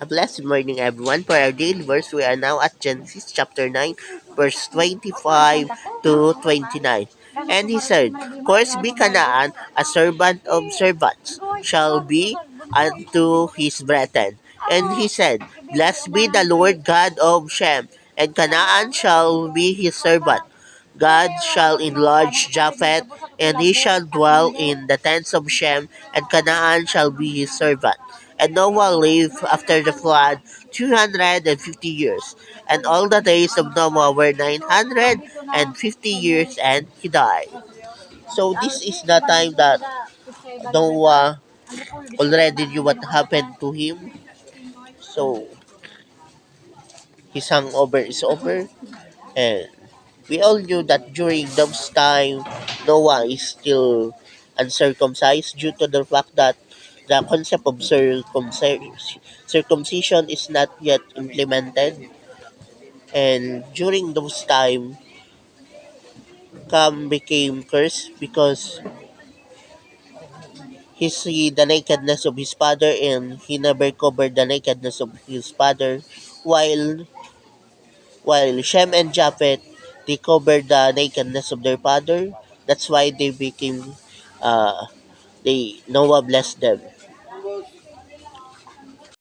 A blessed morning, everyone. For our daily verse, we are now at Genesis chapter 9, verse 25 to 29. And he said, Cursed be Canaan, a servant of servants, shall be unto his brethren. And he said, Blessed be the Lord God of Shem, and Canaan shall be his servant. God shall enlarge Japheth, and he shall dwell in the tents of Shem, and Canaan shall be his servant. And Noah lived after the flood 250 years, and all the days of Noah were 950 years, and he died. So this is the time that Noah already knew what happened to him. So his hangover is over, and we all knew that during those time, Noah is still uncircumcised due to the fact that the concept of circumcision is not yet implemented. And during those time, Cam became cursed because he see the nakedness of his father and he never covered the nakedness of his father, while Shem and Japheth, they covered the nakedness of their father. That's why they became, Noah blessed them.